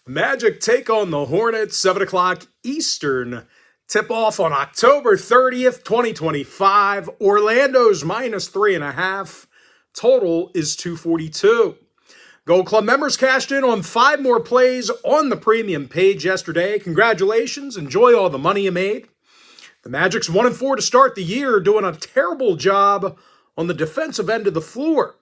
Magic take on the Hornets, 7 o'clock Eastern. Tip-off on October 30th, 2025. Orlando's minus 3.5. Total is 242. Gold Club members cashed in on 5 more plays on the premium page yesterday. Congratulations. Enjoy all the money you made. The Magic's 1-4 to start the year, doing a terrible job on the defensive end of the floor.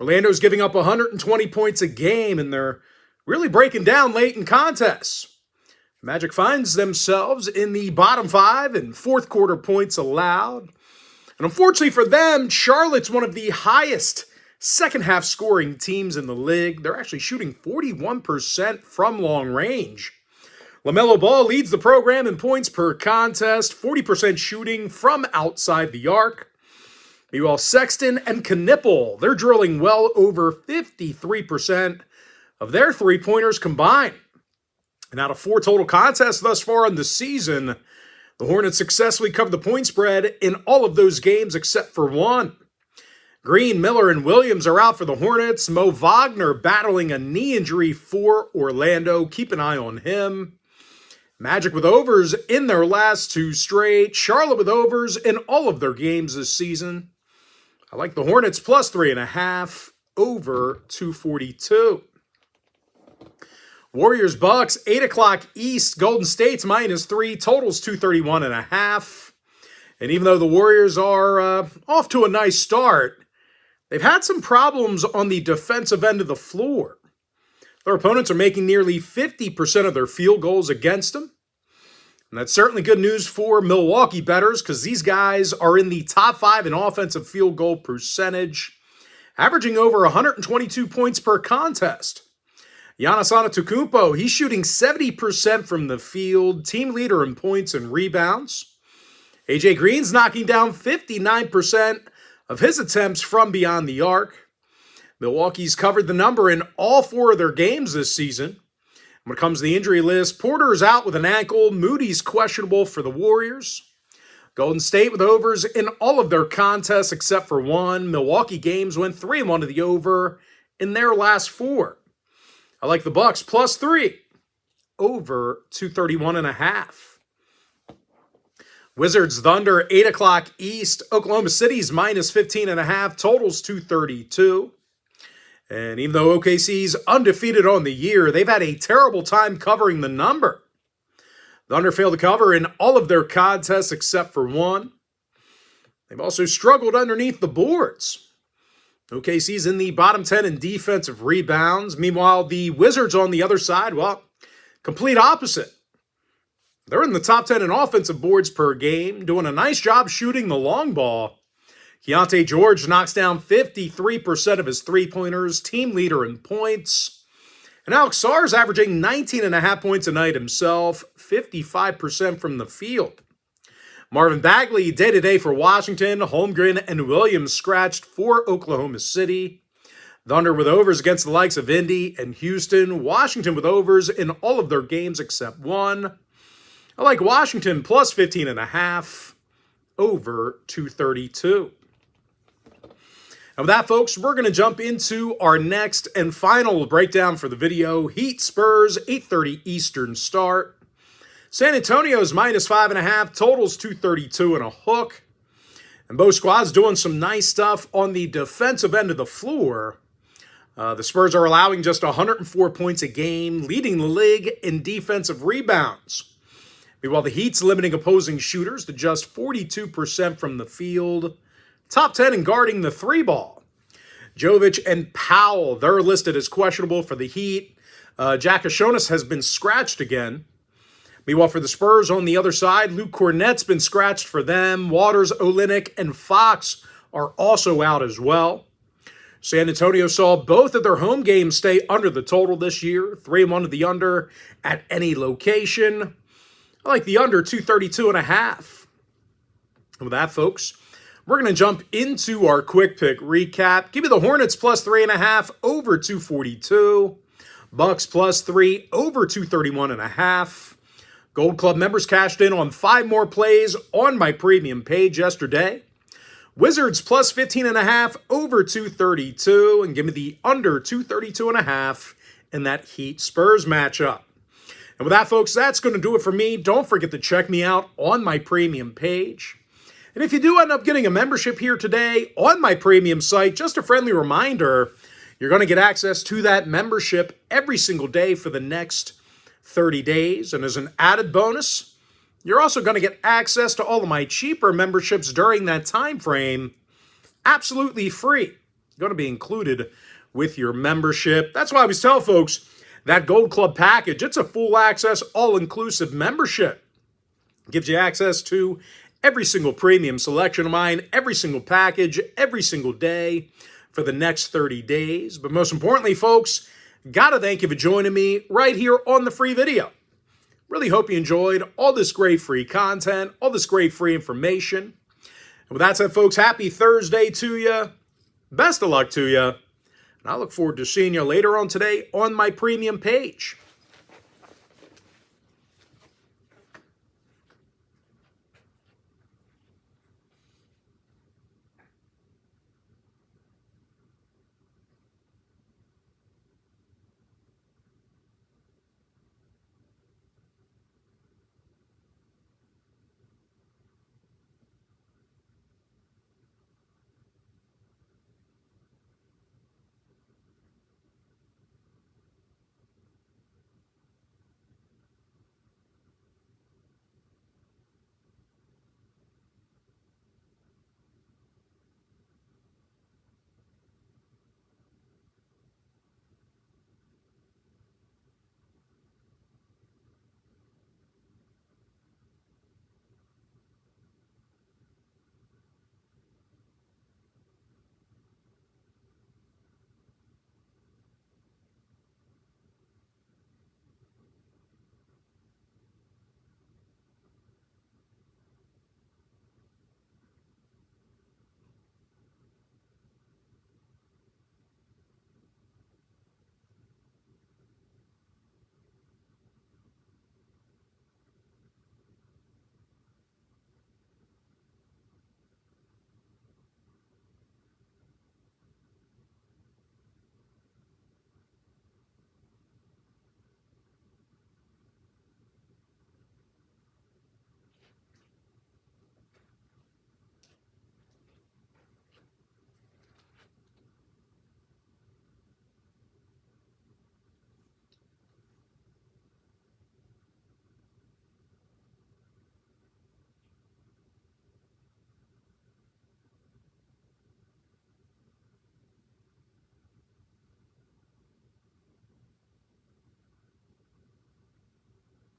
Orlando's giving up 120 points a game, and they're really breaking down late in contests. Magic finds themselves in the bottom 5 in fourth quarter points allowed. And unfortunately for them, Charlotte's one of the highest second half scoring teams in the league. They're actually shooting 41% from long range. LaMelo Ball leads the program in points per contest, 40% shooting from outside the arc. Meanwhile, Sexton and Knipple, they're drilling well over 53% of their three-pointers combined. And out of 4 total contests thus far in the season, the Hornets successfully covered the point spread in all of those games except for one. Green, Miller, and Williams are out for the Hornets. Mo Wagner battling a knee injury for Orlando. Keep an eye on him. Magic with overs in their last 2 straight. Charlotte with overs in all of their games this season. I like the Hornets plus 3.5 over 242. Warriors Bucks, 8 o'clock East. Golden State's minus 3. Totals 231.5. And even though the Warriors are off to a nice start, they've had some problems on the defensive end of the floor. Their opponents are making nearly 50% of their field goals against them. And that's certainly good news for Milwaukee bettors because these guys are in the top 5 in offensive field goal percentage, averaging over 122 points per contest. Giannis Antetokounmpo, he's shooting 70% from the field, team leader in points and rebounds. AJ Green's knocking down 59% of his attempts from beyond the arc. Milwaukee's covered the number in all 4 of their games this season. When it comes to the injury list, Porter is out with an ankle. Moody's questionable for the Warriors. Golden State with overs in all of their contests except for one. Milwaukee games went 3-1 to the over in their last 4. I like the Bucks plus 3 over 231.5. Wizards Thunder, 8 o'clock East. Oklahoma City's minus 15.5. Totals 232. And even though OKC's undefeated on the year, they've had a terrible time covering the number. Thunder failed to cover in all of their contests except for one. They've also struggled underneath the boards. OKC's in the bottom 10 in defensive rebounds. Meanwhile, the Wizards on the other side, well, complete opposite. They're in the top 10 in offensive boards per game, doing a nice job shooting the long ball. Keontae George knocks down 53% of his three-pointers, team leader in points. And Alex Sarr's averaging 19.5 points a night himself, 55% from the field. Marvin Bagley, day-to-day for Washington. Holmgren and Williams scratched for Oklahoma City. Thunder with overs against the likes of Indy and Houston. Washington with overs in all of their games except one. I like Washington plus 15.5 over 232. And with that, folks, we're going to jump into our next and final breakdown for the video. Heat Spurs, 8:30 Eastern start. San Antonio's minus 5.5, totals 232 and a hook. And both squads doing some nice stuff on the defensive end of the floor. The Spurs are allowing just 104 points a game, leading the league in defensive rebounds. Meanwhile, the Heat's limiting opposing shooters to just 42% from the field. Top 10 in guarding the 3-ball. Jovic and Powell, they're listed as questionable for the Heat. Jack Ashonis has been scratched again. Meanwhile, for the Spurs on the other side, Luke Cornett's been scratched for them. Waters, Olynyk, and Fox are also out as well. San Antonio saw both of their home games stay under the total this year. 3-1 to the under at any location. I like the under 232.5. And with that, folks, we're going to jump into our quick pick recap. Give me the Hornets plus 3.5 over 242. Bucks plus 3 over 231.5. Gold Club members cashed in on 5 more plays on my premium page yesterday. Wizards plus 15.5 over 232. And give me the under 232.5 in that Heat-Spurs matchup. And with that, folks, that's going to do it for me. Don't forget to check me out on my premium page. And if you do end up getting a membership here today on my premium site, just a friendly reminder, you're going to get access to that membership every single day for the next 30 days. And as an added bonus, you're also going to get access to all of my cheaper memberships during that time frame, absolutely free. Going to be included with your membership. That's why I always tell folks that Gold Club package, it's a full access, all-inclusive membership. It gives you access to every single premium selection of mine, every single package, every single day for the next 30 days. But most importantly, folks, gotta thank you for joining me right here on the free video. Really hope you enjoyed all this great free content, all this great free information. And with that said, folks, happy Thursday to you. Best of luck to you. And I look forward to seeing you later on today on my premium page.